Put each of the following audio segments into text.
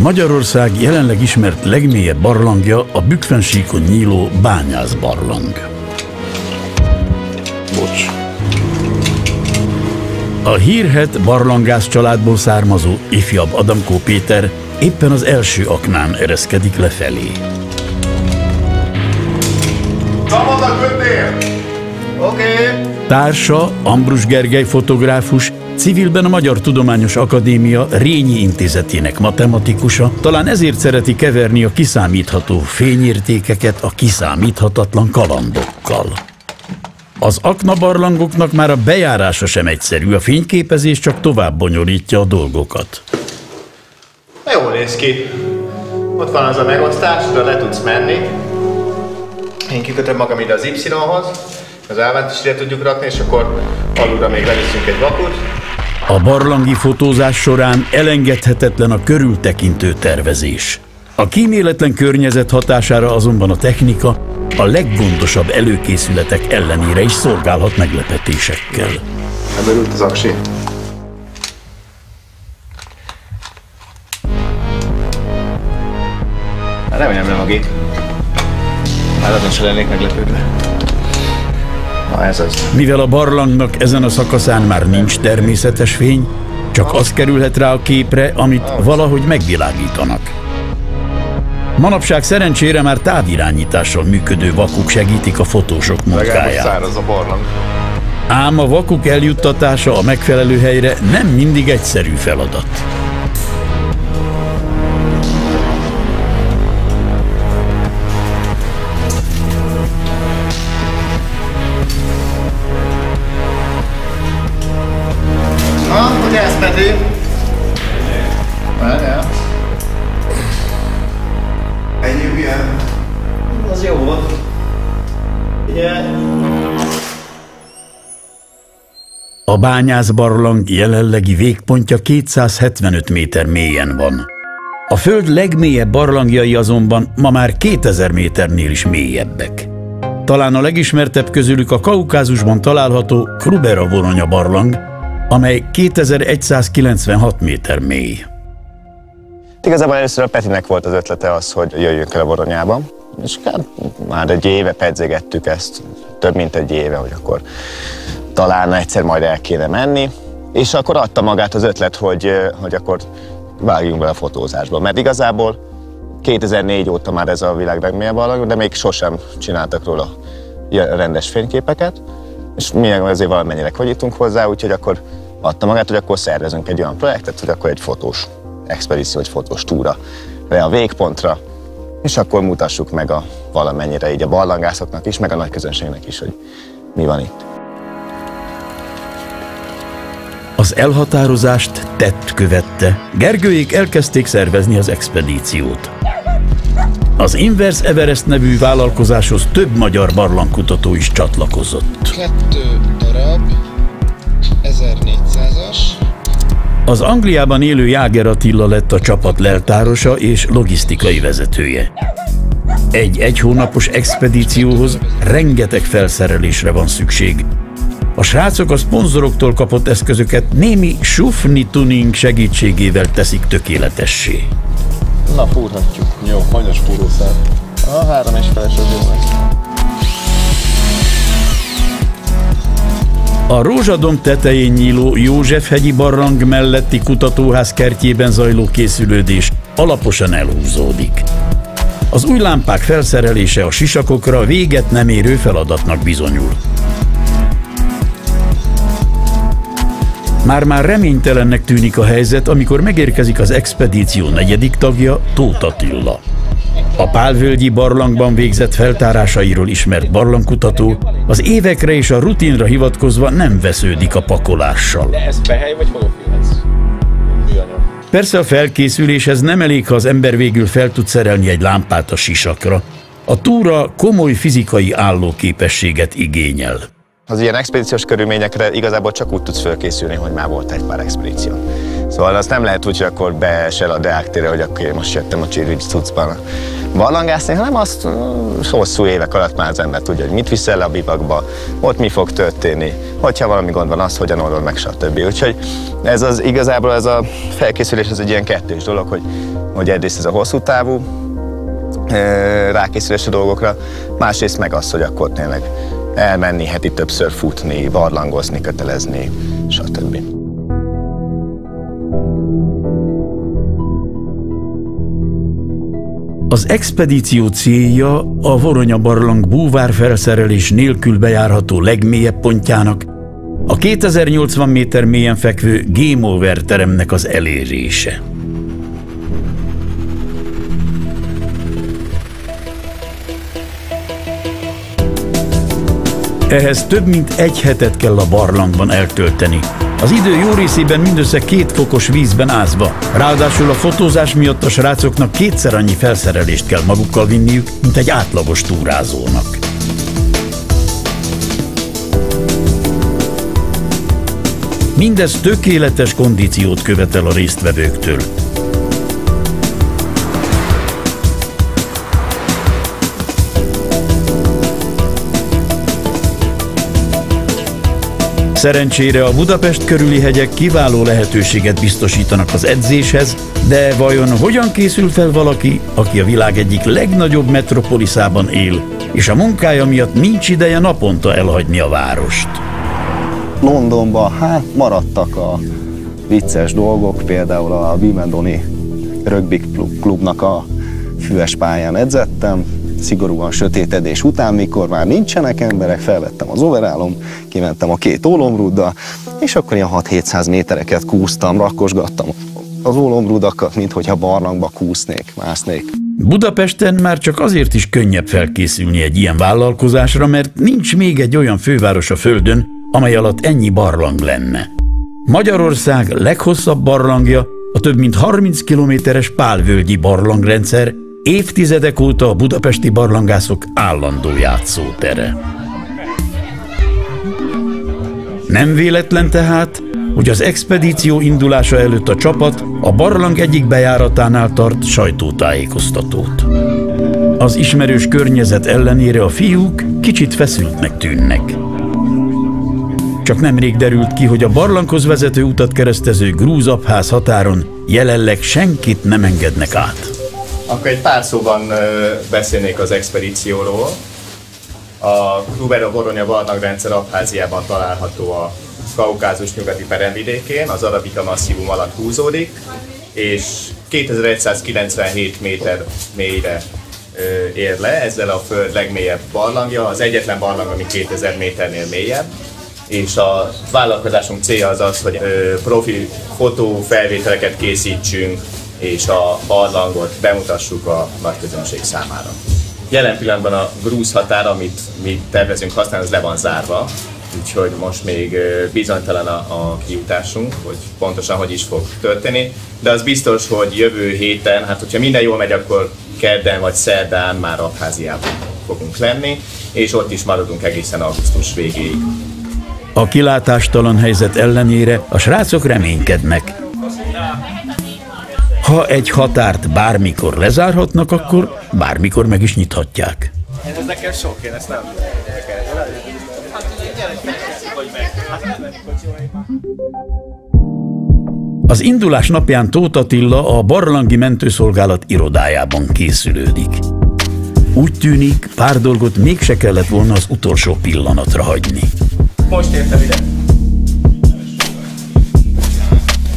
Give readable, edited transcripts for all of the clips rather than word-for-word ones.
Magyarország jelenleg ismert legmélyebb barlangja a Bükkfensíkon nyíló Bányász-barlang. Bocs. A hírhedt barlangász családból származó ifjabb Adamkó Péter éppen az első aknán ereszkedik lefelé. Szabadnak kötél! Oké. Társa, Ambrus Gergely fotográfus, civilben a Magyar Tudományos Akadémia Rényi Intézetének matematikusa, talán ezért szereti keverni a kiszámítható fényértékeket a kiszámíthatatlan kalandokkal. Az aknabarlangoknak már a bejárása sem egyszerű, a fényképezés csak tovább bonyolítja a dolgokat. Jól néz ki. Ott van az a megosztás, de le tudsz menni. Én kikötöm magam ide az Y-hoz, az állványt is ide tudjuk rakni, és akkor alulra még leviszünk egy vakut. A barlangi fotózás során elengedhetetlen a körültekintő tervezés. A kíméletlen környezet hatására azonban a technika a leggondosabb előkészületek ellenére is szolgálhat meglepetésekkel. Ebből ült az aksi. Remélem nem Agi. Hát azon se lennék meglepődve. Na ez az. Mivel a barlangnak ezen a szakaszán már nincs természetes fény, csak az kerülhet rá a képre, amit valahogy megvilágítanak. Manapság szerencsére már távirányítással működő vakuk segítik a fotósok munkáját. Száraz a barlang. Ám a vakuk eljuttatása a megfelelő helyre nem mindig egyszerű feladat. Ugye ez pedig? Várjál. Ennyi hülye? Az jó volt. Ugye? A Bányász-barlang jelenlegi végpontja 275 méter mélyen van. A Föld legmélyebb barlangjai azonban ma már 2000 méternél is mélyebbek. Talán a legismertebb közülük a Kaukázusban található Krubera-Voronya barlang, amely 2196 méter mély. Igazából először a Petinek volt az ötlete az, hogy jöjjünk el a Voronyába, és már egy éve pedzegettük ezt, több mint egy éve, hogy akkor talán egyszer majd el kéne menni, és akkor adta magát az ötlet, hogy akkor vágjunk bele a fotózásba, mert igazából 2004 óta már ez a világ legmélyebb barlang, de még sosem csináltak róla rendes fényképeket, és mi azért valamennyire konyítunk hozzá, úgyhogy akkor adta magát, hogy akkor szervezünk egy olyan projektet, hogy akkor egy fotós expedíció, egy fotós túra le a végpontra, és akkor mutassuk meg valamennyire így a barlangászoknak is, meg a nagy közönségnek is, hogy mi van itt. Az elhatározást tett követte. Gergőék elkezdték szervezni az expedíciót. Az Inverse Everest nevű vállalkozáshoz több magyar barlangkutató is csatlakozott. 2 darab 1400-as. Az Angliában élő Jáger Attila lett a csapat leltárosa és logisztikai vezetője. Egy hónapos expedícióhoz rengeteg felszerelésre van szükség. A srácok a szponzoroktól kapott eszközöket némi sufni tuning segítségével teszik tökéletessé. Na, fúrhatjuk. Jó, hanyas fúrószál. A 3,5-es az jó lesz. A Rózsadomb tetején nyíló Józsefhegyi barlang melletti kutatóház kertjében zajló készülődés alaposan elhúzódik. Az új lámpák felszerelése a sisakokra véget nem érő feladatnak bizonyul. Már reménytelennek tűnik a helyzet, amikor megérkezik az expedíció negyedik tagja, Tóth Attila. A Pálvölgyi barlangban végzett feltárásairól ismert barlangkutató az évekre és a rutinra hivatkozva nem vesződik a pakolással. De ez behely vagy holofilm ez? Persze a felkészüléshez nem elég, ha az ember végül fel tud szerelni egy lámpát a sisakra. A túra komoly fizikai állóképességet igényel. Az ilyen expedíciós körülményekre igazából csak úgy tudsz fölkészülni, hogy már volt egy pár expedíció. Szóval az nem lehet úgy, hogy akkor beesel a Deák térre, hogy akkor én most jöttem a Csirvics cuccban barlangászni, hanem azt hosszú évek alatt már az ember tudja, hogy mit viszel le a bivakba, ott mi fog történni, hogyha valami gond van, az hogyan oldod meg, stb. Úgyhogy igazából ez a felkészülés ez egy ilyen kettős dolog, hogy hogy egyrészt ez a hosszú távú rákészülési dolgokra, másrészt meg az, hogy akkor tényleg elmenni, heti többször futni, barlangozni, kötelezni, stb. Az expedíció célja a Voronya-barlang búvárfelszerelés nélkül bejárható legmélyebb pontjának, a 2080 méter mélyen fekvő Game Over teremnek az elérése. Ehhez több mint egy hetet kell a barlangban eltölteni. Az idő jó részében mindössze 2 fokos vízben ázva. Ráadásul a fotózás miatt a srácoknak 2-szer annyi felszerelést kell magukkal vinniük, mint egy átlagos túrázónak. Mindez tökéletes kondíciót követel a résztvevőktől. Szerencsére a Budapest körüli hegyek kiváló lehetőséget biztosítanak az edzéshez, de vajon hogyan készül fel valaki, aki a világ egyik legnagyobb metropoliszában él, és a munkája miatt nincs ideje naponta elhagyni a várost? Londonban maradtak a vicces dolgok, például a Wimbledoni rugby klubnak a füves pályán edzettem, szigorúan sötétedés után, mikor már nincsenek emberek, felvettem az overallom, kimentem a 2 ólomrúddal, és akkor ilyen 6-700 métereket kúsztam, rakkosgattam az ólomrudakat, minthogyha barlangba kúsznék, másznék. Budapesten már csak azért is könnyebb felkészülni egy ilyen vállalkozásra, mert nincs még egy olyan főváros a földön, amely alatt ennyi barlang lenne. Magyarország leghosszabb barlangja a több mint 30 kilométeres Pálvölgyi barlangrendszer, évtizedek óta a budapesti barlangászok állandó játszótere. Nem véletlen tehát, hogy az expedíció indulása előtt a csapat a barlang egyik bejáratánál tart sajtótájékoztatót. Az ismerős környezet ellenére a fiúk kicsit feszültnek tűnnek. Csak nemrég derült ki, hogy a barlanghoz vezető utat keresztező Grúz-Abház határon jelenleg senkit nem engednek át. Akkor egy pár szóban beszélnék az expedícióról. A Gruber-Voronja barlangrendszer Abháziában található a Kaukázus nyugati peremvidékén, az Arabika masszívum alatt húzódik, és 2197 méter mélyre ér le, ezzel a föld legmélyebb barlangja, az egyetlen barlang, ami 2000 méternél mélyebb. És a vállalkozásunk célja az az, hogy profi fotófelvételeket készítsünk, és a barlangot bemutassuk a nagy közönség számára. Jelen pillanatban a grúz határ, amit mi tervezünk használni, az le van zárva, úgyhogy most még bizonytalan a kijutásunk, hogy pontosan hogy is fog történni, de az biztos, hogy jövő héten, hát hogyha minden jól megy, akkor kedden vagy szerdán már Abháziában fogunk lenni, és ott is maradunk egészen augusztus végéig. A kilátástalan helyzet ellenére a srácok reménykednek. Ha egy határt bármikor lezárhatnak, akkor bármikor meg is nyithatják. Ez nekem sok, én ezt nem. Az indulás napján Tóth Attila a barlangi mentőszolgálat irodájában készülődik. Úgy tűnik, pár dolgot mégse kellett volna az utolsó pillanatra hagyni. Most értem ide.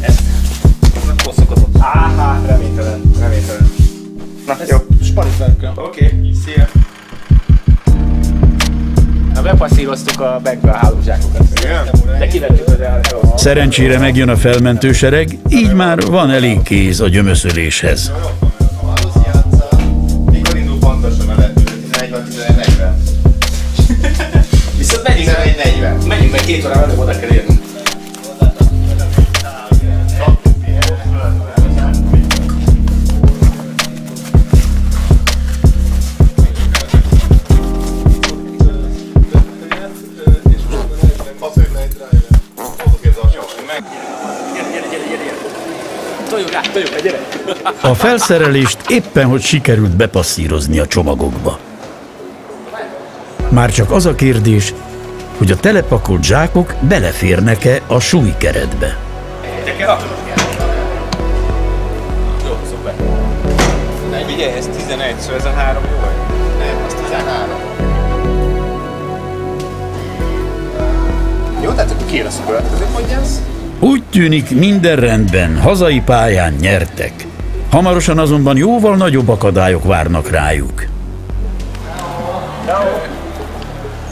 Ezt hosszokodott. Áhá, reménytelen. Na, jó. Sparitverkön. Oké, szia. Na, bepasszíroztuk a backbe a hálózsákokat. De kivettük az elő. Szerencsére megjön a felmentősereg, így már van elég kéz a gyömöszöléshez. Mikor indul pontosan a repülő? 11-40. Viszont menjünk 11-40. Menjünk meg 2 órával előbb, oda kell érni. A felszerelést éppen hogy sikerült bepasszírozni a csomagokba. Már csak az a kérdés, hogy a telepakolt zsákok beleférnek-e a súlykeretbe. Jó, szuper. Figyelj, ez 11, szóval ez a 3 jó vagy? Nem, az 13. Jó, tehát akkor ki lesz a következő, mondjász? Úgy tűnik, minden rendben, hazai pályán nyertek. Hamarosan azonban jóval nagyobb akadályok várnak rájuk.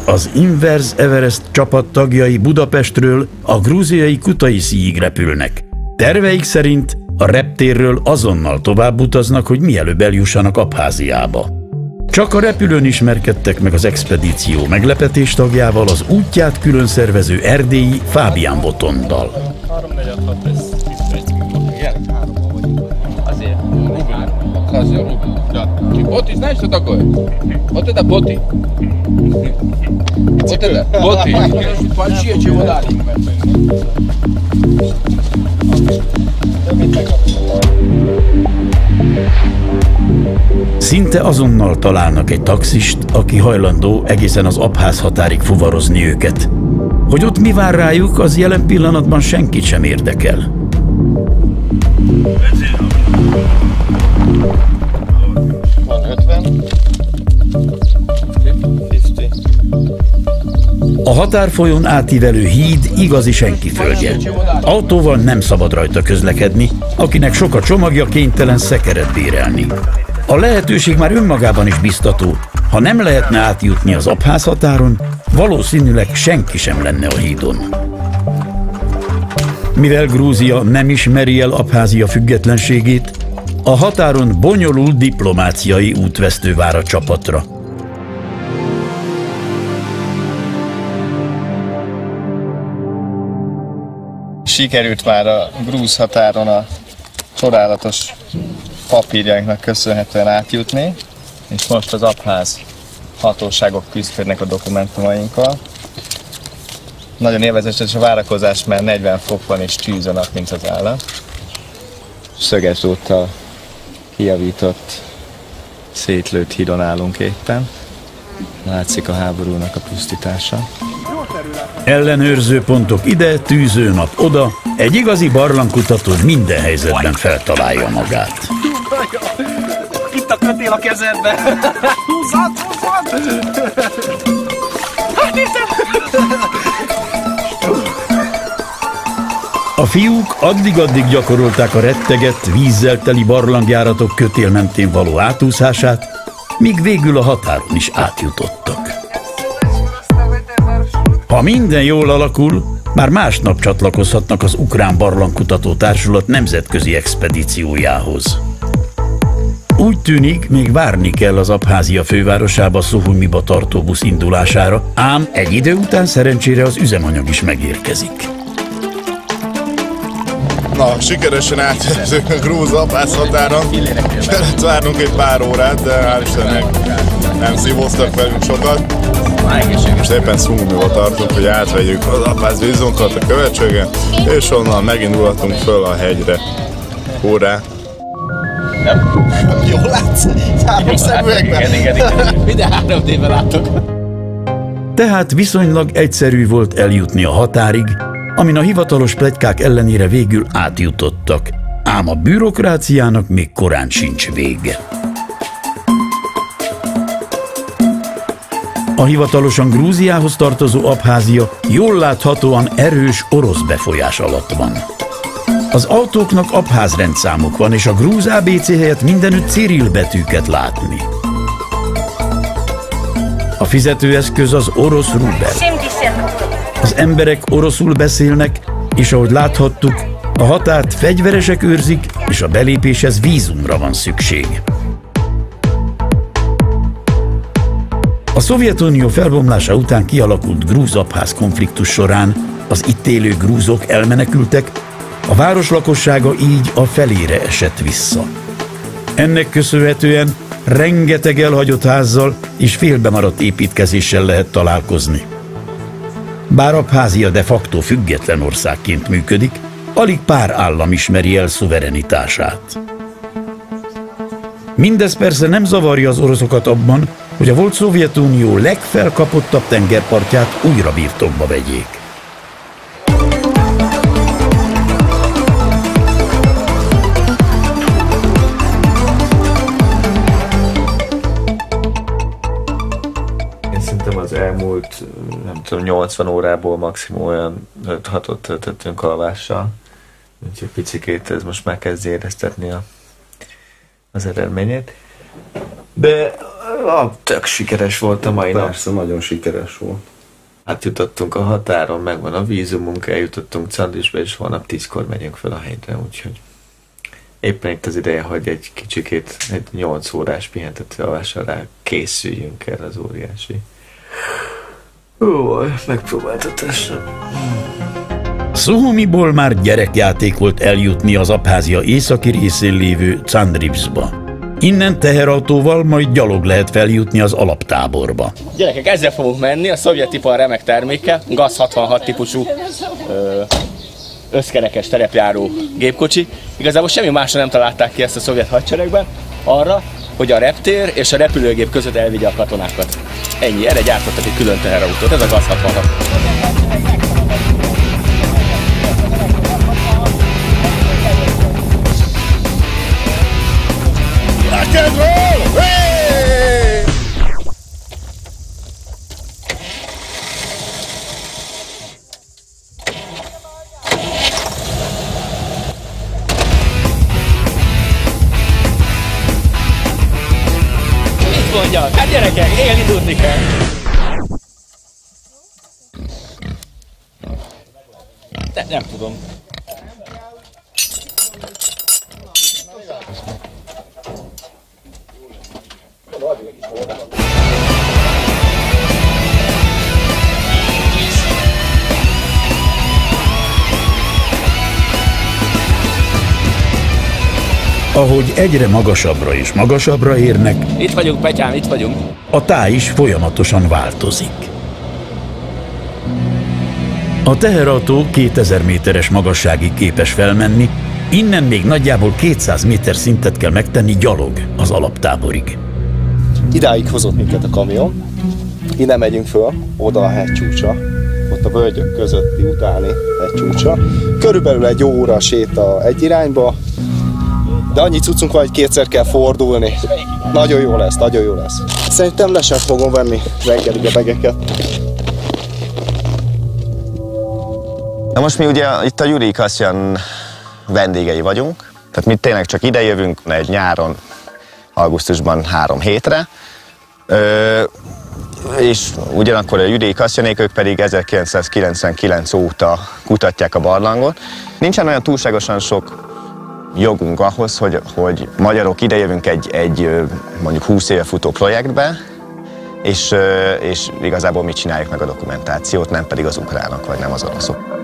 Az Inverse Everest csapat tagjai Budapestről a grúziai Kutaisziig repülnek. Terveik szerint a reptérről azonnal tovább utaznak, hogy mielőbb eljussanak Abháziába. Csak a repülőn ismerkedtek meg az expedíció meglepetés tagjával, az útját külön szervező erdélyi Fábián Botondal. 3-4-6 lesz. Igen, 3-ban vagyunk. Azért. Показываю руку. Боти, знаешь, что такое? Вот это боти. Вот это боти. Вообще чего дали. Szinte azonnal találnak egy taxist, aki hajlandó egészen az Abház határig fuvarozni őket. Hogy ott mi vár rájuk, az jelen pillanatban senkit sem érdekel. Van 50. 50. A határfolyón átívelő híd igazi senkiföldje. Autóval nem szabad rajta közlekedni, akinek sok a csomagja, kénytelen szekeret bérelni. A lehetőség már önmagában is biztató. Ha nem lehetne átjutni az Abház határon, valószínűleg senki sem lenne a hídon. Mivel Grúzia nem ismeri el Abházia függetlenségét, a határon bonyolult diplomáciai útvesztő vár a csapatra. Sikerült már a grúz határon a csodálatos papírjainknak köszönhetően átjutni, és most az abház hatóságok küzdködnek a dokumentumainkkal. Nagyon élvezetes a várakozás, mert 40 fok van és tűz a nap, mint az állat. Szögesdróttal kijavított, szétlőtt hídon állunk éppen. Látszik a háborúnak a pusztítása. Ellenőrző pontok ide, tűzőnap oda, egy igazi barlangkutató minden helyzetben feltalálja magát. Itt a kötél a kezedbe! Húzzad! A fiúk addig-addig gyakorolták a rettegett, vízzel teli barlangjáratok kötél mentén való átúszását, míg végül a határon is átjutottak. Ha minden jól alakul, már másnap csatlakozhatnak az Ukrán Barlangkutató Társulat nemzetközi expedíciójához. Úgy tűnik, még várni kell az Abházia fővárosába, Szuhumiba tartó busz indulására, ám egy idő után szerencsére az üzemanyag is megérkezik. Na, sikeresen átjöttünk a grúz Abház határon. Kellett várnunk egy pár órát, de hál' Istennek nem szívóztak velünk sokat. Most éppen Szuhumiba tartunk, hogy átvegyük az Abház vízunkat a követségen, és onnan megindulhatunk föl a hegyre. Hurrá! Jól látsz? 3 szemüvegben. Igen. Minden 3D-ben látok. Tehát viszonylag egyszerű volt eljutni a határig, amin a hivatalos pletykák ellenére végül átjutottak, ám a bürokráciának még korán sincs vége. A hivatalosan Grúziához tartozó Abházia jól láthatóan erős orosz befolyás alatt van. Az autóknak abház rendszámuk van, és a grúz ABC helyett mindenütt cirill betűket látni. A fizetőeszköz az orosz rubel. Az emberek oroszul beszélnek, és ahogy láthattuk, a határt fegyveresek őrzik, és a belépéshez vízumra van szükség. A Szovjetunió felbomlása után kialakult grúz-abház konfliktus során az itt élő grúzok elmenekültek, a város lakossága így a felére esett vissza. Ennek köszönhetően rengeteg elhagyott házzal és félbemaradt építkezéssel lehet találkozni. Bár Abházia de facto független országként működik, alig pár állam ismeri el szuverenitását. Mindez persze nem zavarja az oroszokat abban, hogy a volt Szovjetunió legfelkapottabb tengerpartját újra birtokba vegyék. szerintem az elmúlt, nem tudom, 80 órából maximum olyan 5-6-ot töltöttünk alvással. Úgyhogy picikét ez most már kezd éreztetni az eredményét. De tök sikeres volt a mai nap. Persze, nagyon sikeres volt. Átjutottunk a határon, megvan a vízumunk, eljutottunk Candisbe, és holnap 10-kor megyünk fel a hegyre, úgyhogy éppen itt az ideje, hogy egy kicsikét, egy 8 órás pihentető alvással rá készüljünk el az óriási megpróbáltatásra. Szuhomiból már gyerekjáték volt eljutni az Abházia északi részén lévő Candribszba. Innen teherautóval, majd gyalog lehet feljutni az alaptáborba. Gyerekek, ezzel fogunk menni, a szovjet-ipar remek terméke, GAZ-66 típusú összkerekes terepjáró gépkocsi. Igazából semmi másra nem találták ki ezt a szovjet hadseregben, arra, hogy a reptér és a repülőgép között elvigye a katonákat. Ennyi, erre gyártottak egy külön teherautót, ez a GAZ-66. Mondjak, hát gyerekek, élni tudni kell. De nem tudom. Ahogy egyre magasabbra és magasabbra érnek, Itt vagyunk, Petyám, itt vagyunk. a táj is folyamatosan változik. A teherautó 2000 méteres magasságig képes felmenni, innen még nagyjából 200 méter szintet kell megtenni gyalog az alaptáborig. Idáig hozott minket a kamion, innen megyünk föl, oda a hegycsúcsra, ott a völgyök közötti utáni hegycsúcsra. Körülbelül egy óra séta egy irányba, de annyi cuccunk van, hogy kétszer kell fordulni. Nagyon jó lesz, nagyon jó lesz. Szerintem le sem fogom venni reggelig a begeket. Na most mi ugye itt a Jurij Kasjan vendégei vagyunk, tehát mi tényleg csak ide jövünk egy nyáron, augusztusban 3 hétre, és ugyanakkor a Jurij Kasjanék, ők pedig 1999 óta kutatják a barlangot. Nincsen olyan túlságosan sok jogunk ahhoz, hogy magyarok idejövünk egy mondjuk 20 éve futó projektbe, és igazából mi csináljuk meg a dokumentációt, nem pedig az ukránok, vagy nem az oroszok.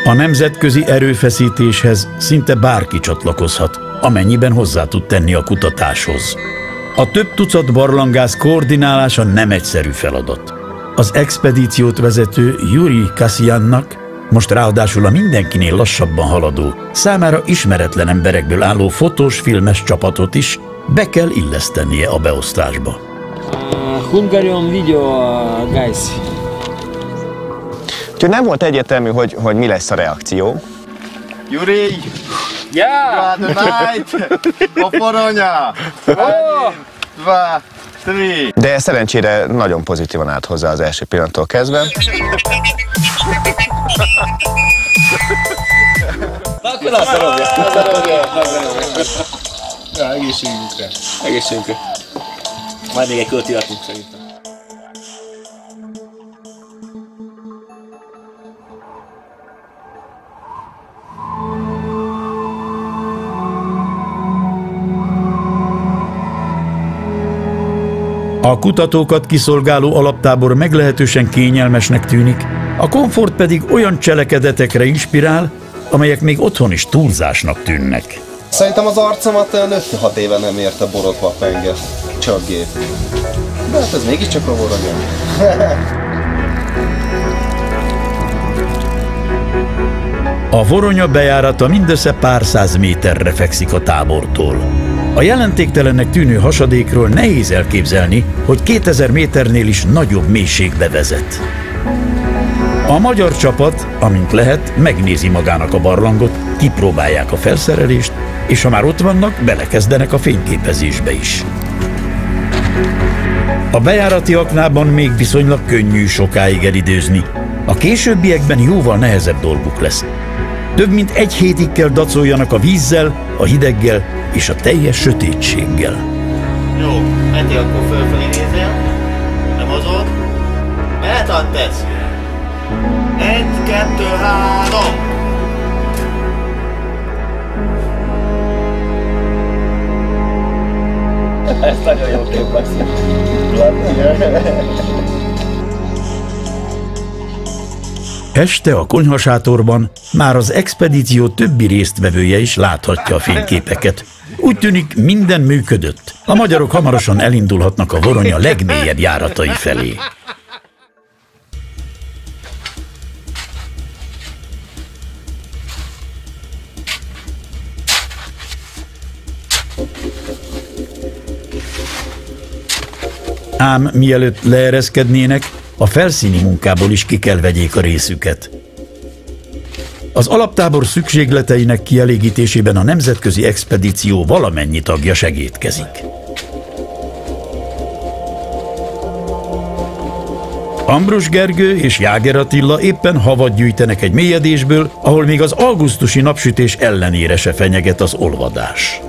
A nemzetközi erőfeszítéshez szinte bárki csatlakozhat, amennyiben hozzá tud tenni a kutatáshoz. A több tucat barlangász koordinálása nem egyszerű feladat. Az expedíciót vezető Jurij Kasjannak, most ráadásul a mindenkinél lassabban haladó, számára ismeretlen emberekből álló fotós, filmes csapatot is be kell illesztenie a beosztásba. Hungarian video, guys. Úgyhogy nem volt egyértelmű, hogy mi lesz a reakció. Jurij! Yeah! The night! A Voronya! 1, 2, 3! De szerencsére nagyon pozitívan állt hozzá az első pillanattól kezdve. Egészségünkre. Egészségünkre. Majd még egy költi adtunk szerintem. A kutatókat kiszolgáló alaptábor meglehetősen kényelmesnek tűnik, a komfort pedig olyan cselekedetekre inspirál, amelyek még otthon is túlzásnak tűnnek. Szerintem az arcomat olyan 5-6 éve nem érte borotva a penge. Csak gép. De hát ez mégiscsak a Voronya. A Voronya bejárata mindössze pár száz méterre fekszik a tábortól. A jelentéktelennek tűnő hasadékról nehéz elképzelni, hogy 2000 méternél is nagyobb mélységbe vezet. A magyar csapat, amint lehet, megnézi magának a barlangot, kipróbálják a felszerelést, és ha már ott vannak, belekezdenek a fényképezésbe is. A bejárati aknában még viszonylag könnyű sokáig elidőzni. A későbbiekben jóval nehezebb dolguk lesz. Több mint egy hétig kell dacoljanak a vízzel, a hideggel és a teljes sötétséggel. Jó, Peti, akkor fölfelé nézzél. Nem mozog. Mehet a tesz. 1, 2, 3. Ez nagyon jó kép lesz. Este a konyhasátorban már az expedíció többi résztvevője is láthatja a fényképeket. Úgy tűnik, minden működött. A magyarok hamarosan elindulhatnak a Voronya legmélyebb járatai felé. Ám mielőtt leereszkednének, a felszíni munkából is ki kell vegyék a részüket. Az alaptábor szükségleteinek kielégítésében a nemzetközi expedíció valamennyi tagja segédkezik. Ambrus Gergő és Jáger Attila éppen havat gyűjtenek egy mélyedésből, ahol még az augusztusi napsütés ellenére se fenyeget az olvadás.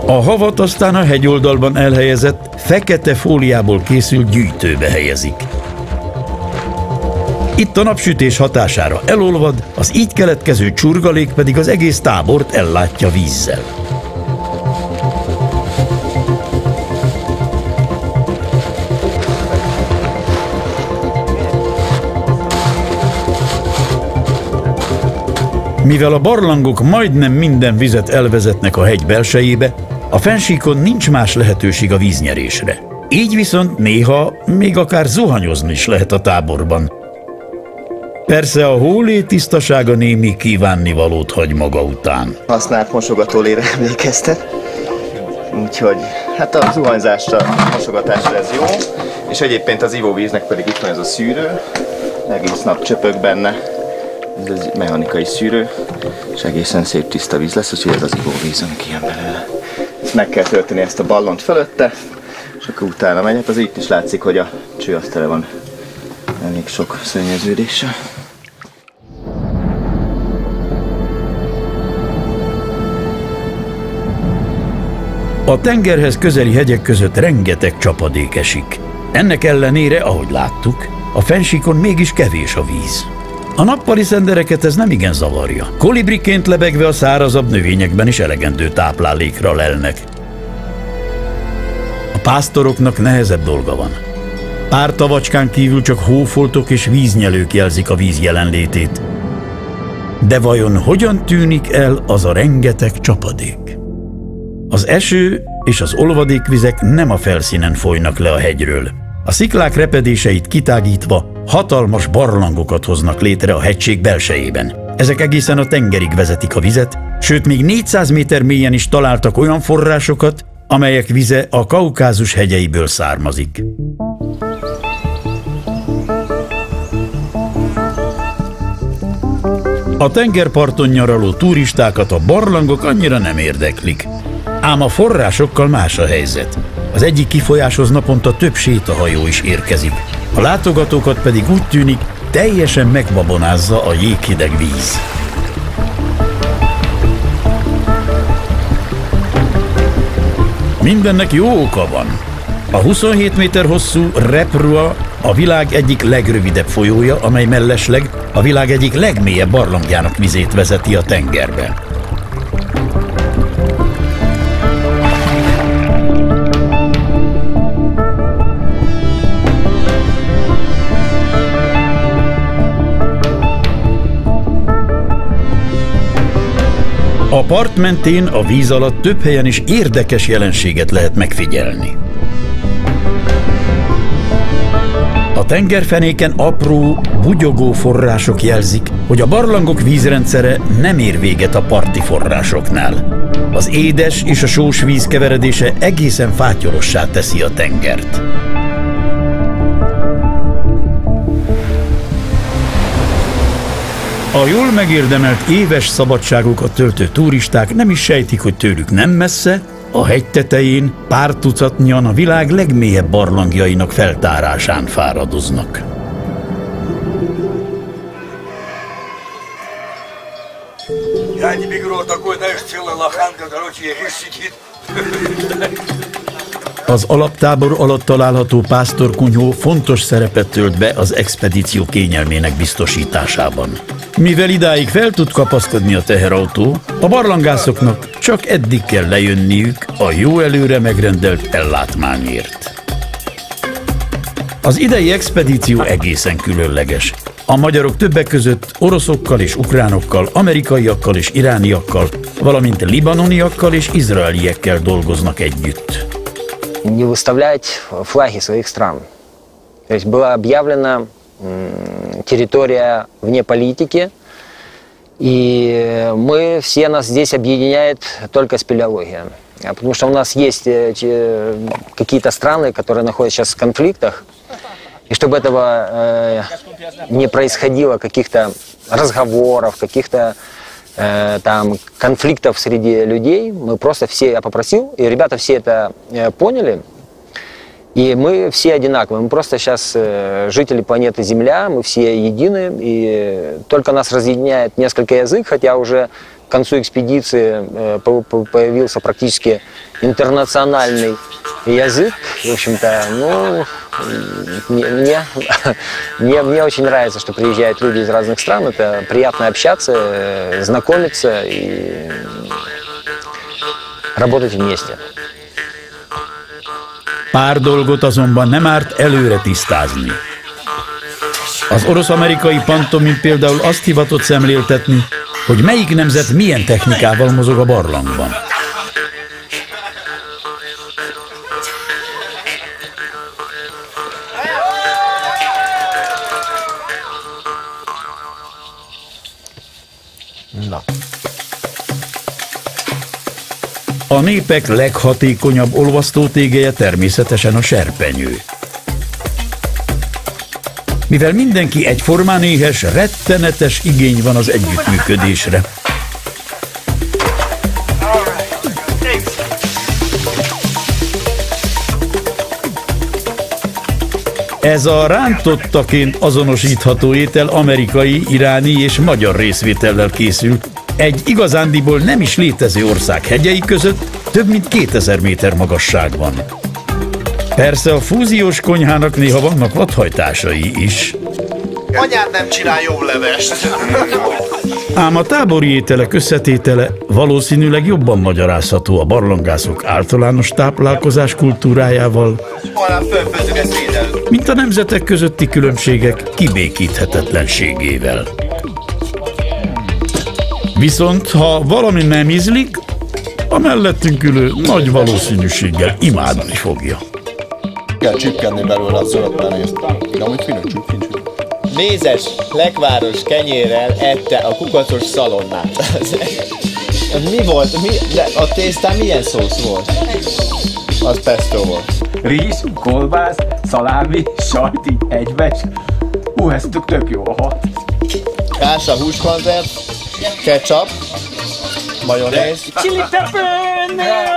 A havat aztán a hegyoldalban elhelyezett, fekete fóliából készült gyűjtőbe helyezik. Itt a napsütés hatására elolvad, az így keletkező csurgalék pedig az egész tábort ellátja vízzel. Mivel a barlangok majdnem minden vizet elvezetnek a hegy belsejébe, a fennsíkon nincs más lehetőség a víznyerésre. Így viszont néha még akár zuhanyozni is lehet a táborban. Persze a hólé tisztasága némi kívánnivalót hagy maga után. Használt mosogatólére emlékeztet. Úgyhogy hát a zuhanyzásra, a mosogatásra ez jó. És egyébként az ivóvíznek pedig itt van ez a szűrő. Egész nap csöpög benne. Ez egy mechanikai szűrő, és egészen szép tiszta víz lesz, úgyhogy ez az ivóvíz, ami kijön belőle. Ezt meg kell tölteni, ezt a ballont fölötte, és akkor utána megy. Hát az itt is látszik, hogy a cső az tele van elég sok szennyeződéssel. A tengerhez közeli hegyek között rengeteg csapadék esik. Ennek ellenére, ahogy láttuk, a fennsíkon mégis kevés a víz. A nappali szendereket ez nem igen zavarja. Kolibriként lebegve a szárazabb növényekben is elegendő táplálékra lelnek. A pásztoroknak nehezebb dolga van. Pár tavacskán kívül csak hófoltok és víznyelők jelzik a víz jelenlétét. De vajon hogyan tűnik el az a rengeteg csapadék? Az eső és az olvadékvizek nem a felszínen folynak le a hegyről. A sziklák repedéseit kitágítva hatalmas barlangokat hoznak létre a hegység belsejében. Ezek egészen a tengerig vezetik a vizet, sőt még 400 méter mélyen is találtak olyan forrásokat, amelyek vize a Kaukázus hegyeiből származik. A tengerparton nyaraló turistákat a barlangok annyira nem érdeklik. Ám a forrásokkal más a helyzet. Az egyik kifolyáshoz naponta több sétahajó is érkezik. A látogatókat pedig úgy tűnik, teljesen megbabonázza a jéghideg víz. Mindennek jó oka van. A 27 méter hosszú Reprua a világ egyik legrövidebb folyója, amely mellesleg a világ egyik legmélyebb barlangjának vizét vezeti a tengerbe. A part mentén a víz alatt több helyen is érdekes jelenséget lehet megfigyelni. A A tengerfenéken apró, bugyogó források jelzik, hogy a barlangok vízrendszere nem ér véget a parti forrásoknál. Az édes és a sós víz keveredése egészen fátyolossá teszi a tengert. A jól megérdemelt éves szabadságukat töltő turisták nem is sejtik, hogy tőlük nem messze, a hegy tetején pár tucatnyian a világ legmélyebb barlangjainak feltárásán fáradoznak. Az alaptábor alatt található pásztorkunyhó fontos szerepet tölt be az expedíció kényelmének biztosításában. Mivel idáig fel tud kapaszkodni a teherautó, a barlangászoknak csak eddig kell lejönniük a jó előre megrendelt ellátmányért. Az idei expedíció egészen különleges. A magyarok többek között oroszokkal és ukránokkal, amerikaiakkal és irániakkal, valamint libanoniakkal és izraeliekkel dolgoznak együtt. Не выставлять флаги своих стран. То есть была объявлена территория вне политики, и нас здесь объединяет только спелеология. Потому что у нас есть какие-то страны, которые находятся сейчас в конфликтах, и чтобы этого не происходило, каких-то разговоров, каких-то там конфликтов среди людей, мы просто все, я попросил, и ребята все это поняли, и мы все одинаковые, мы просто сейчас жители планеты Земля, мы все едины, и только нас разъединяет несколько язык, хотя уже к концу экспедиции появился практически интернациональный язык, в общем-то, ну, мне очень нравится, что приезжают люди из разных стран, это приятно общаться, знакомиться и работать вместе. Pár dolgot azonban nem árt előre tisztázni. Az orosz-amerikai pantomim például azt hivatott szemléltetni, hogy melyik nemzet milyen technikával mozog a barlangban. Na. A népek leghatékonyabb olvasztótégelye természetesen a serpenyő. Mivel mindenki egyformán éhes, rettenetes igény van az együttműködésre. Ez a rántottaként azonosítható étel amerikai, iráni és magyar részvétellel készült, egy igazándiból nem is létező ország hegyei között több mint 2000 méter magasságban. Persze a fúziós konyhának néha vannak vadhajtásai is. Anyád nem csinál jobb levest. Ám a tábori ételek összetétele valószínűleg jobban magyarázható a barlangászok általános táplálkozás kultúrájával, mint a nemzetek közötti különbségek kibékíthetetlenségével. Viszont ha valami nem ízlik, a mellettünk ülő nagy valószínűséggel imádni fogja. Kell csipkenni belőle a zöld penészt. De amúgy finom csipkincs. Mézes, lekváros kenyérrel ette a kukacos szalonnát. Ez mi volt? De a tésztán milyen szósz volt? Az pesto volt. Rizs, kolbász, szalámi, sajt így egybe. Ez tök jó hat. Kása, húskonzerv, ketchup, majonéz. Chili pepper,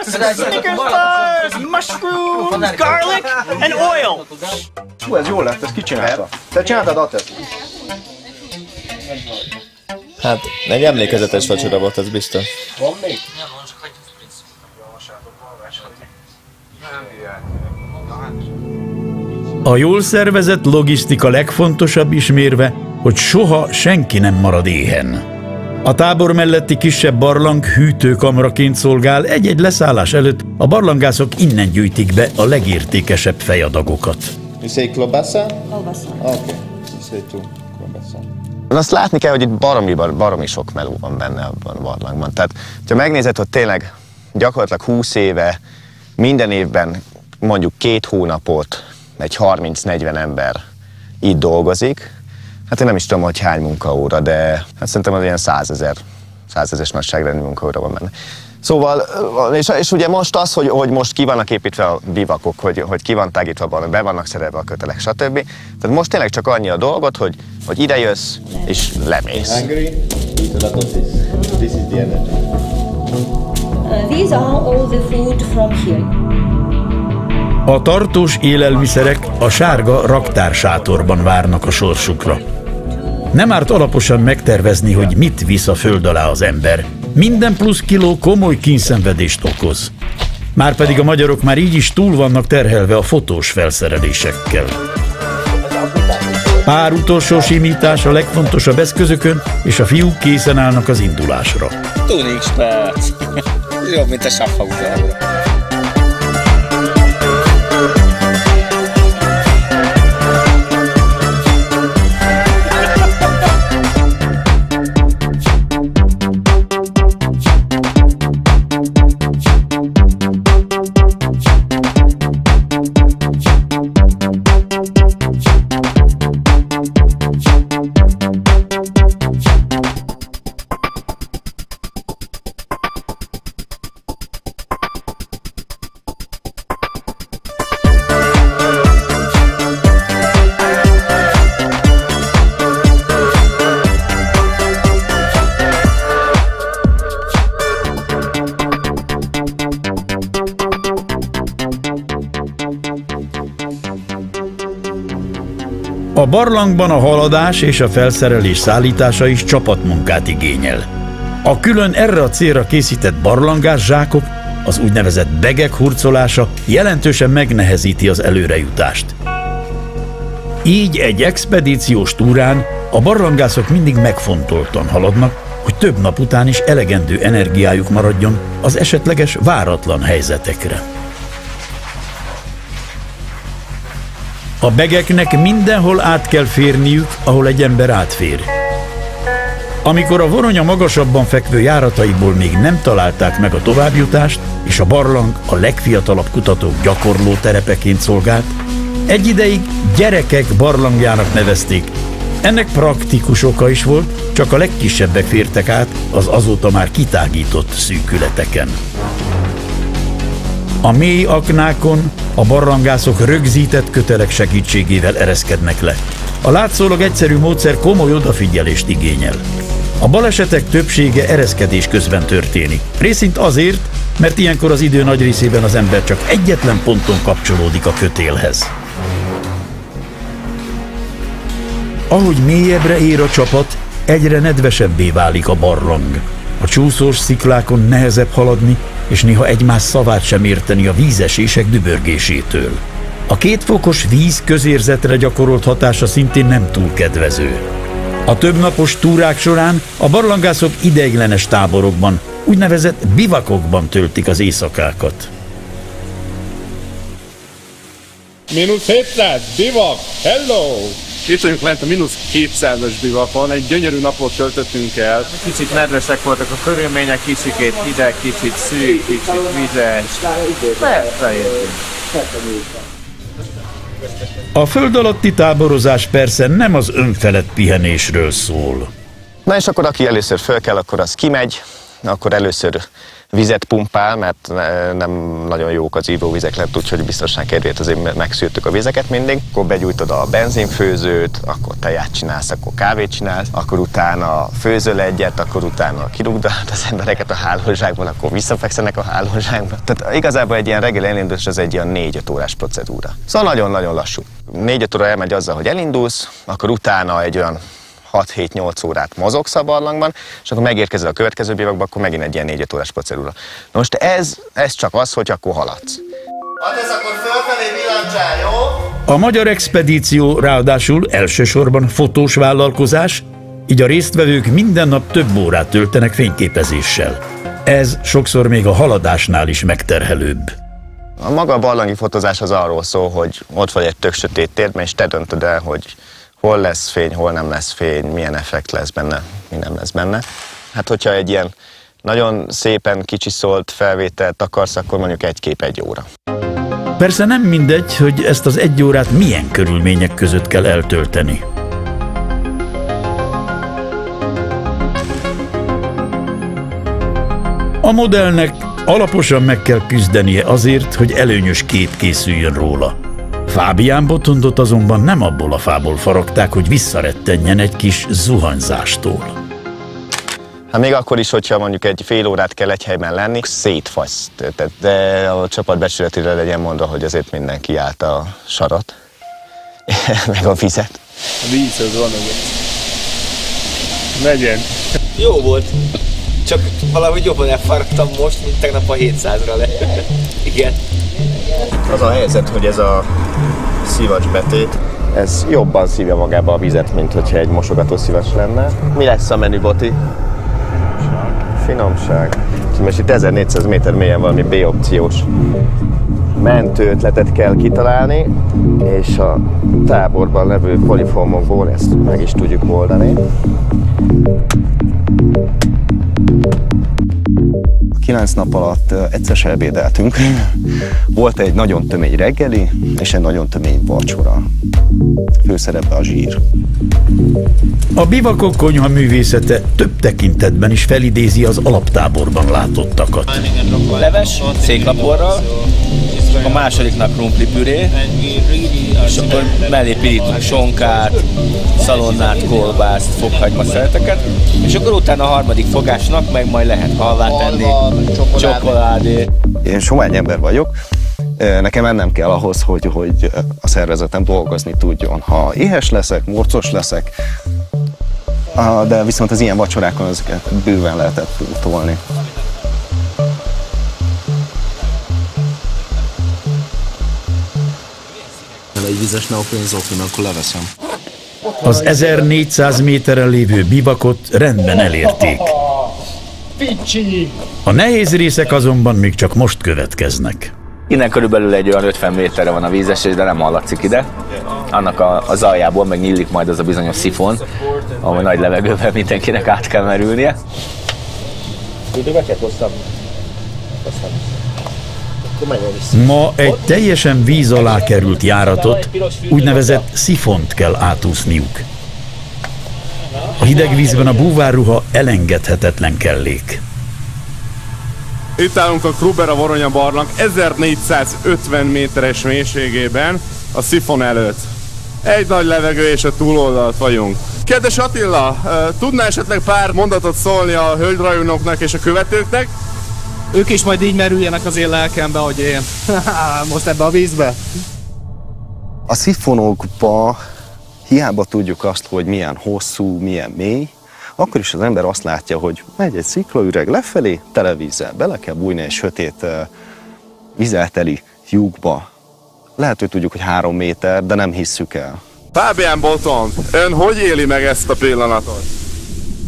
Snickers bars, mushrooms, garlic and oil. Hú, ez jól lett, ezt ki csinálta? Te csináltad, Atesz? Hát, egy emlékezetes vacsora volt, ez biztos. Van még? A jól szervezett logisztika legfontosabb ismérve, hogy soha senki nem marad éhen. A tábor melletti kisebb barlang hűtőkamraként szolgál, egy-egy leszállás előtt a barlangászok innen gyűjtik be a legértékesebb fejadagokat. You say klobásza? Klobásza. Okay. You say too. Klobásza. Azt látni kell, hogy itt baromi sok meló van benne abban a barlangban. Tehát, ha megnézed, hogy tényleg gyakorlatilag 20 éve, minden évben mondjuk 2 hónapot egy 30-40 ember itt dolgozik. Hát én nem is tudom, hogy hány munkaóra, de hát szerintem az ilyen 100 000-es nagyságrendű munkaóra van benne. Szóval, és ugye most az, hogy most ki vannak építve a bivakok, hogy ki van tágítva, be vannak szerelve a kötelek, stb. Tehát most tényleg csak annyi a dolgot, hogy ide jössz és lemész. These are all the food from here. A tartós élelmiszerek a sárga raktársátorban várnak a sorsukra. Nem árt alaposan megtervezni, hogy mit visz a föld alá az ember. Minden plusz kiló komoly kínszenvedést okoz. Márpedig a magyarok már így is túl vannak terhelve a fotós felszerelésekkel. Pár utolsó simítás a legfontosabb eszközökön, és a fiúk készen állnak az indulásra. Tuning spec. Jobb, mint a Schaffhauser. A barlangban a haladás és a felszerelés szállítása is csapatmunkát igényel. A külön erre a célra készített barlangászsákok, az úgynevezett begek hurcolása jelentősen megnehezíti az előrejutást. Így egy expedíciós túrán a barlangászok mindig megfontoltan haladnak, hogy több nap után is elegendő energiájuk maradjon az esetleges váratlan helyzetekre. A begeknek mindenhol át kell férniük, ahol egy ember átfér. Amikor a Voronya magasabban fekvő járataiból még nem találták meg a továbbjutást, és a barlang a legfiatalabb kutatók gyakorló terepeként szolgált, egy ideig gyerekek barlangjának nevezték. Ennek praktikus oka is volt, csak a legkisebbek fértek át az azóta már kitágított szűkületeken. A mély aknákon a barlangászok rögzített kötelek segítségével ereszkednek le. A látszólag egyszerű módszer komoly odafigyelést igényel. A balesetek többsége ereszkedés közben történik. Részint azért, mert ilyenkor az idő nagy részében az ember csak egyetlen ponton kapcsolódik a kötélhez. Ahogy mélyebbre ér a csapat, egyre nedvesebbé válik a barlang. A csúszós sziklákon nehezebb haladni, és néha egymás szavát sem érteni a vízesések dübörgésétől. A 2 fokos víz közérzetre gyakorolt hatása szintén nem túl kedvező. A többnapos túrák során a barlangászok ideiglenes táborokban, úgynevezett bivakokban töltik az éjszakákat. -700, bivak, hello! Itt vagyunk lent a -200-as bivakon, egy gyönyörű napot töltöttünk el. Kicsit nedvesek voltak a körülmények, kicsikét hideg, kicsit szűk, kicsit vizes. A föld alatti táborozás persze nem az önfelett pihenésről szól. Na és akkor aki először föl kell, akkor az kimegy, akkor először vizet pumpál, mert nem nagyon jók az ivóvizek lett, úgyhogy biztonság kedvéért azért megszűrtük a vizeket mindig. Akkor begyújtod a benzinfőzőt, akkor teját csinálsz, akkor kávét csinálsz, akkor utána főzöl egyet, akkor utána kirúgd az embereket a hálózsákból, akkor visszafekszenek a hálózsákba. Tehát igazából egy ilyen reggel elindulás az egy ilyen 4-5 órás procedúra. Szóval nagyon-nagyon lassú. 4-5 óra elmegy azzal, hogy elindulsz, akkor utána egy olyan 6-7-8 órát mozogsz a barlangban, és akkor megérkezel a következő bivakba, akkor megint egy ilyen 4-5 órás procedúra. Na most ez csak az, hogy akkor haladsz. Ez akkor fölfelé villancsál, jó? A magyar expedíció ráadásul elsősorban fotós vállalkozás, így a résztvevők minden nap több órát töltenek fényképezéssel. Ez sokszor még a haladásnál is megterhelőbb. A maga a barlangi fotózás az arról szól, hogy ott vagy egy tök sötét térben, és te döntöd el, hogy hol lesz fény, hol nem lesz fény, milyen effekt lesz benne, mi nem lesz benne. Hát hogyha egy ilyen nagyon szépen kicsiszolt felvételt akarsz, akkor mondjuk egy kép 1 óra. Persze nem mindegy, hogy ezt az 1 órát milyen körülmények között kell eltölteni. A modellnek alaposan meg kell küzdenie azért, hogy előnyös kép készüljön róla. Fábián Botondot azonban nem abból a fából faragták, hogy visszarettenjen egy kis zuhanyzástól. Hát még akkor is, hogyha mondjuk egy fél órát kell egy helyben lenni, szétfasz. De a csapat becsületére legyen mondva, hogy azért mindenki állt a sarat, meg a vizet. A víz az van azért. Legyen. Jó volt. Csak valahogy jobban elfaragtam most, mint tegnap a 700-ra le. Igen. Az a helyzet, hogy ez a szivacsbetét, ez jobban szívja magába a vizet, mint hogyha egy mosogató szivacs lenne. Mi lesz a menü, Boti? Finomság. Most itt 1400 méter mélyen valami B-opciós mentőötletet kell kitalálni, és a táborban levő poliformokból ezt meg is tudjuk oldani. 9 nap alatt egyszer se ebédeltünk. Volt egy nagyon tömény reggeli, és egy nagyon tömény vacsora. Főszerepe a zsír. A bivakok konyha művészete több tekintetben is felidézi az alaptáborban látottakat. Leves, széklaporral, a másodiknak krumplipüré, és akkor mellé pirítunk sonkát, szalonnát, kolbászt, fokhagyma szeleteket, és akkor utána a harmadik fogásnak meg majd lehet halvát tenni, csokoládé. Én sovány ember vagyok, nekem mennem kell ahhoz, hogy a szervezetem dolgozni tudjon. Ha éhes leszek, morcos leszek, de viszont az ilyen vacsorákon ezeket bőven lehetett pótolni. Egy vizes neoprén zokni, akkor leveszem. Az 1400 méteren lévő bivakot rendben elérték. A nehéz részek azonban még csak most következnek. Innen körülbelül egy olyan 50 méterre van a vízesés, de nem hallatszik ide. Annak az aljából meg nyílik majd az a bizonyos szifon, ahol nagy levegőben mindenkinek át kell merülnie. Ma egy teljesen víz alá került járatot, úgynevezett szifont kell átúszniuk. A hideg vízben a búvárruha elengedhetetlen kellék. Itt állunk a Krubera Voronya barlang 1450 méteres mélységében a szifon előtt. Egy nagy levegő és a túloldalt vagyunk. Kedves Attila, tudná esetleg pár mondatot szólni a hölgyrajongóknak és a követőknek? Ők is majd így merüljenek az én lelkembe, hogy én. Most ebbe a vízbe. A szifonokba hiába tudjuk azt, hogy milyen hosszú, milyen mély, akkor is az ember azt látja, hogy megy egy sziklaüreg lefelé, tele vízzel. Bele kell bújni egy sötét vizelteli lyukba. Lehet, hogy tudjuk, hogy 3 méter, de nem hisszük el. Fábián Botond, ön hogy éli meg ezt a pillanatot?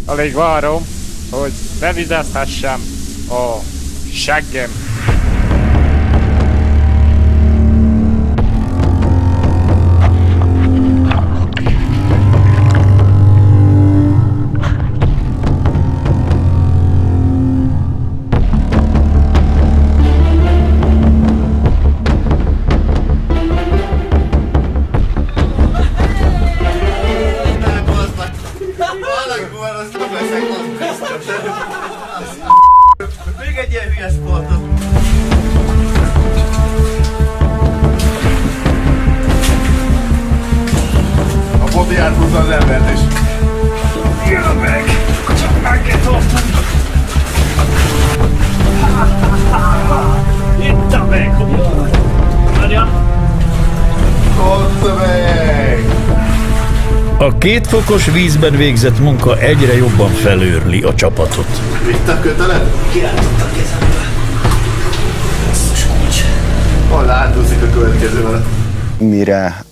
Alig várom, hogy bevizezhessem a seggem. Még egy ilyen hülye sportot. A Boti áthúzza az embert is. Jön meg! Csak meggetoltam! Itt a meg! Nagyon! Ott meg! A 2 fokos vízben végzett munka egyre jobban felőrli a csapatot. Itt a kötelet? Kirántottam kezembe. Hol átúszik a következővel? Mire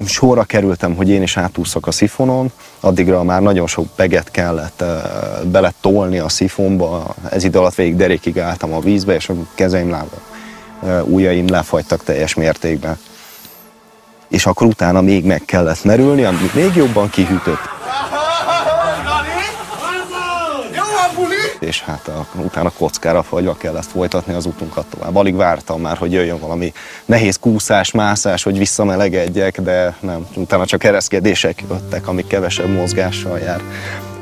sorra kerültem, hogy én is átúszok a szifonon, addigra már nagyon sok peget kellett beletolni a szifonba. Ez idő alatt végig derékig álltam a vízbe, és a kezeim, lábam, ujjaim lefagytak teljes mértékben. És akkor utána még meg kellett merülni, amit még jobban kihűtött. és hát utána kockára fagyva kell ezt folytatni az utunkat tovább. Alig vártam már, hogy jöjjön valami nehéz kúszás, mászás, hogy visszamelegedjek, de nem. Utána csak ereszkedések jöttek, amik kevesebb mozgással jár.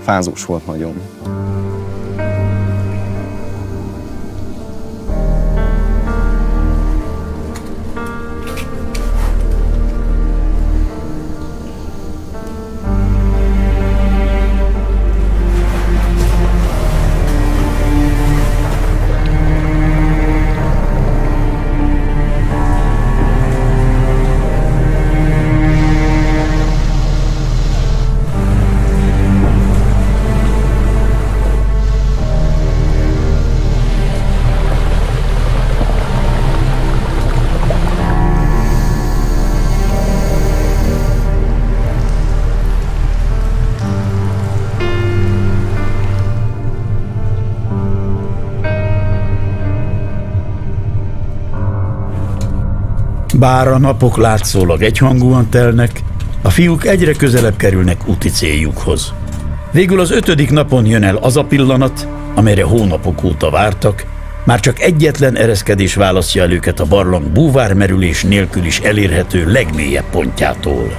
Fázós volt nagyon. Bár a napok látszólag egyhangúan telnek, a fiúk egyre közelebb kerülnek úti céljukhoz. Végül az 5. napon jön el az a pillanat, amelyre hónapok óta vártak, már csak egyetlen ereszkedés választja el őket a barlang búvármerülés nélkül is elérhető legmélyebb pontjától.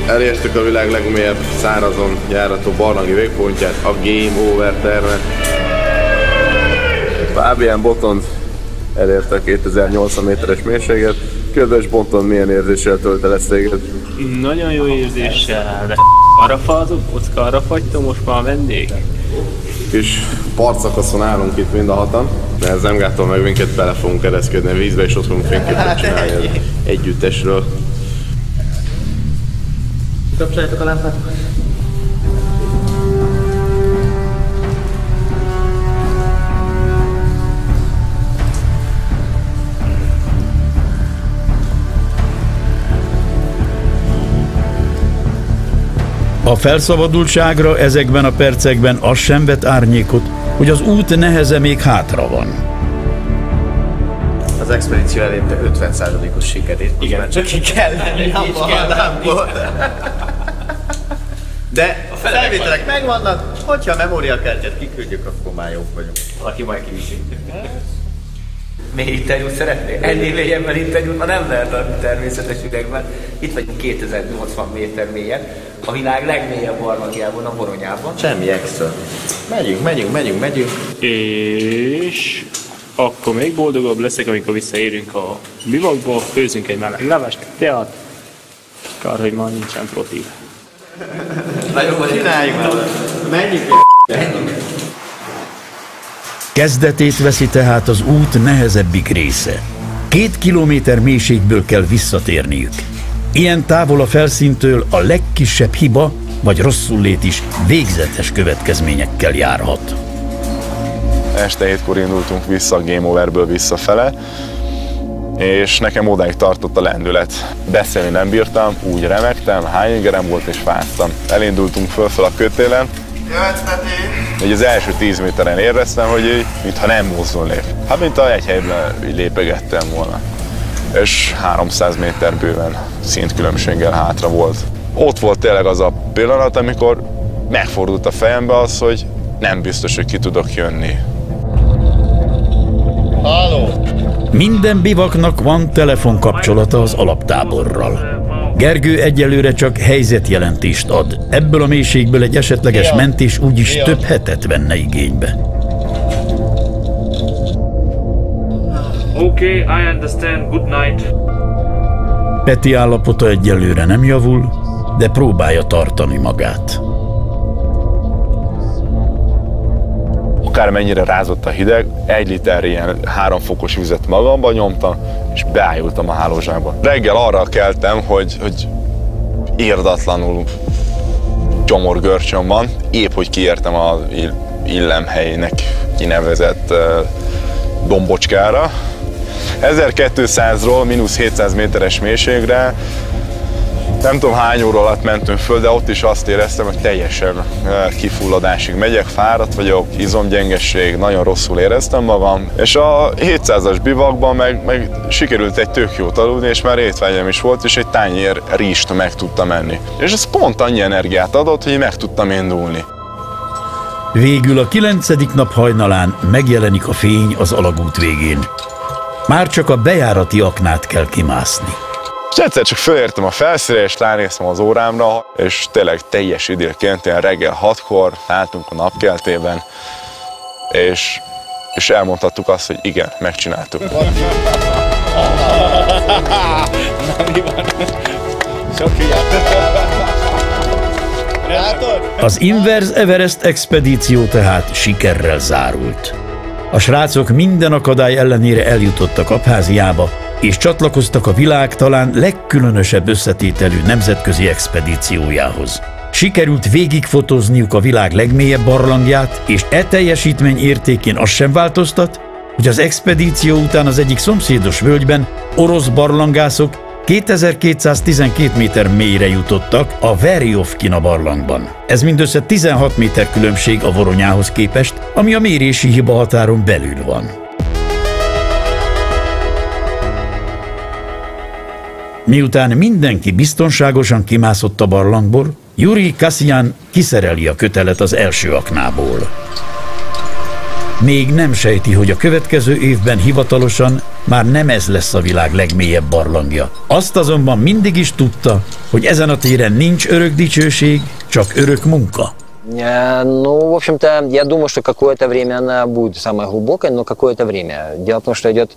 Elértük a világ legmélyebb szárazon járható barlangi végpontját, a Game Over termet. Fábián Botond elérte a 2080 méteres mélységet. Kedves Botond, milyen érzéssel tölt el ezt téged? Nagyon jó érzéssel, de arra falzok, kocka arra fagytam, most már vendég. Kis partszakaszon állunk itt mind a hatan, de ez nem gátol meg minket, bele fogunk ereszkedni a vízbe, és ott fogunk fényképet csinálni az együttesről. Kapcsoljátok a lámpát. A felszabadultságra ezekben a percekben az sem vet árnyékot, hogy az út neheze még hátra van. Az expedíció elérte 50%-os sikerét. Igen, csak ki kell lenni lámpból. De a felvételek megvannak, hogyha a memóriakártyát kiküldjük, akkor már jók vagyunk. Valaki majd kiviszi. Még interjút szeretnél? Ennél mélyebben interjút, ha nem lehet adni természetes üvegben. Itt vagyunk 2080 méter mélyen, a világ legmélyebb barlangjában, a Voronyában. Semmi extra. Megyünk. És akkor még boldogabb leszek, amikor visszaérünk a bivakba, főzünk egy meleg levest, egy teát. Kár, hogy már nincsen protein. Na jó, csináljuk már. Menjünk. Kezdetét veszi tehát az út nehezebbik része. 2 kilométer mélységből kell visszatérniük. Ilyen távol a felszíntől a legkisebb hiba vagy rosszullét is végzetes következményekkel járhat. Este 7-kor indultunk vissza a Game Overből visszafele, és nekem odáig tartott a lendület. Beszélni nem bírtam, úgy remegtem, hányingerem volt és fáztam. Elindultunk fölfel a kötélen, hogy az első 10 méteren éreztem, hogy mintha nem mozdulnék. Hát mintha egy helyben lépegettem volna. És 300 méter bőven szintkülönbséggel hátra volt. Ott volt tényleg az a pillanat, amikor megfordult a fejembe az, hogy nem biztos, hogy ki tudok jönni. Halló! Minden bivaknak van telefonkapcsolata az alaptáborral. Gergő egyelőre csak helyzetjelentést ad. Ebből a mélységből egy esetleges mentés úgyis több hetet venne igénybe. Okay, I understand. Good night. Peti állapota egyelőre nem javul, de próbálja tartani magát. Akármennyire rázott a hideg, 1 liter ilyen 3 fokos vizet magamba nyomtam, és beájultam a hálózsákba. Reggel arra keltem, hogy irdatlanul gyomorgörcsöm van, épp hogy kiértem az illemhelynek kinevezett dombocskára. 1200-ról -700 méteres mélységre Nem tudom hány óra alatt mentünk föl, de ott is azt éreztem, hogy teljesen kifulladásig megyek, fáradt vagyok, izomgyengesség, nagyon rosszul éreztem magam. És a 700-as bivakban meg sikerült egy tök jót aludni, és már étvágyam is volt, és egy tányér rizst meg tudtam enni. És ez pont annyi energiát adott, hogy meg tudtam indulni. Végül a 9. nap hajnalán megjelenik a fény az alagút végén. Már csak a bejárati aknát kell kimászni. És egyszer csak fölértem a felszínre, és ránéztem az órámra, és tényleg teljes időként, ilyen reggel 6-kor álltunk a napkeltében, és elmondhattuk azt, hogy igen, megcsináltuk. Az Inverse Everest expedíció tehát sikerrel zárult. A srácok minden akadály ellenére eljutottak Abháziába, és csatlakoztak a világ talán legkülönösebb összetételű nemzetközi expedíciójához. Sikerült végigfotózniuk a világ legmélyebb barlangját, és e teljesítmény értékén az sem változtat, hogy az expedíció után az egyik szomszédos völgyben orosz barlangászok 2212 méter mélyre jutottak a Verjovkina barlangban. Ez mindössze 16 méter különbség a Voronyához képest, ami a mérési hiba határon belül van. Miután mindenki biztonságosan kimászott a barlangból, Jurij Kasyan kiszereli a kötelet az első aknából. Még nem sejti, hogy a következő évben hivatalosan már nem ez lesz a világ legmélyebb barlangja. Azt azonban mindig is tudta, hogy ezen a téren nincs örök dicsőség, csak örök munka. Ну, в общем-то, я думаю, что какое-то время она будет самой глубокой, но какое-то время. Дело в том, что идет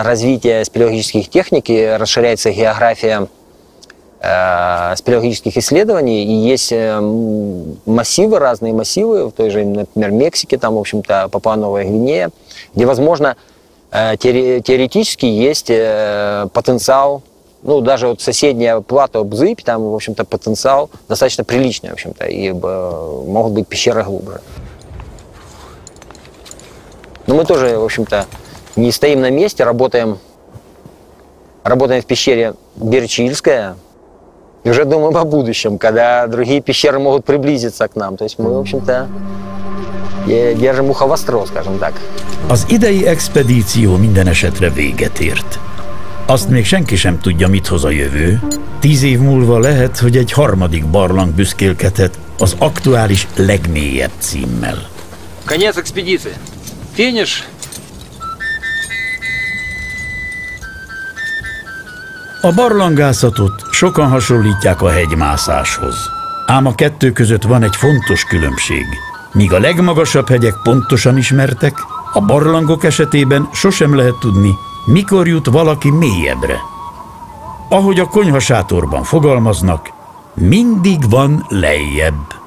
развитие спелеологических техник, и расширяется география спелеологических исследований, и есть массивы, разные массивы, в той же, например, Мексике, там, в общем-то, Папуа-Новая Гвинея, где, возможно, теоретически есть потенциал, ну, даже вот соседняя плато Бзыпь, там, в общем-то, потенциал достаточно приличный, в общем-то, и могут быть пещеры глубже. Но мы тоже, в общем-то, не стоим на месте, работаем в пещере Берчильская, и уже думаем о будущем, когда другие пещеры могут приблизиться к нам. То есть мы, в общем-то, держим ухо востро, скажем так. Az idei expedíció minden esetre véget ért. Azt még senki sem tudja, mit hoz a jövő. 10 év múlva lehet, hogy egy harmadik barlang büszkélkedhet az aktuális legmélyebb címmel. Конец экспедиции. Финиш. A barlangászatot sokan hasonlítják a hegymászáshoz. Ám a kettő között van egy fontos különbség. Míg a legmagasabb hegyek pontosan ismertek, a barlangok esetében sosem lehet tudni, mikor jut valaki mélyebbre. Ahogy a konyhasátorban fogalmaznak, mindig van lejjebb.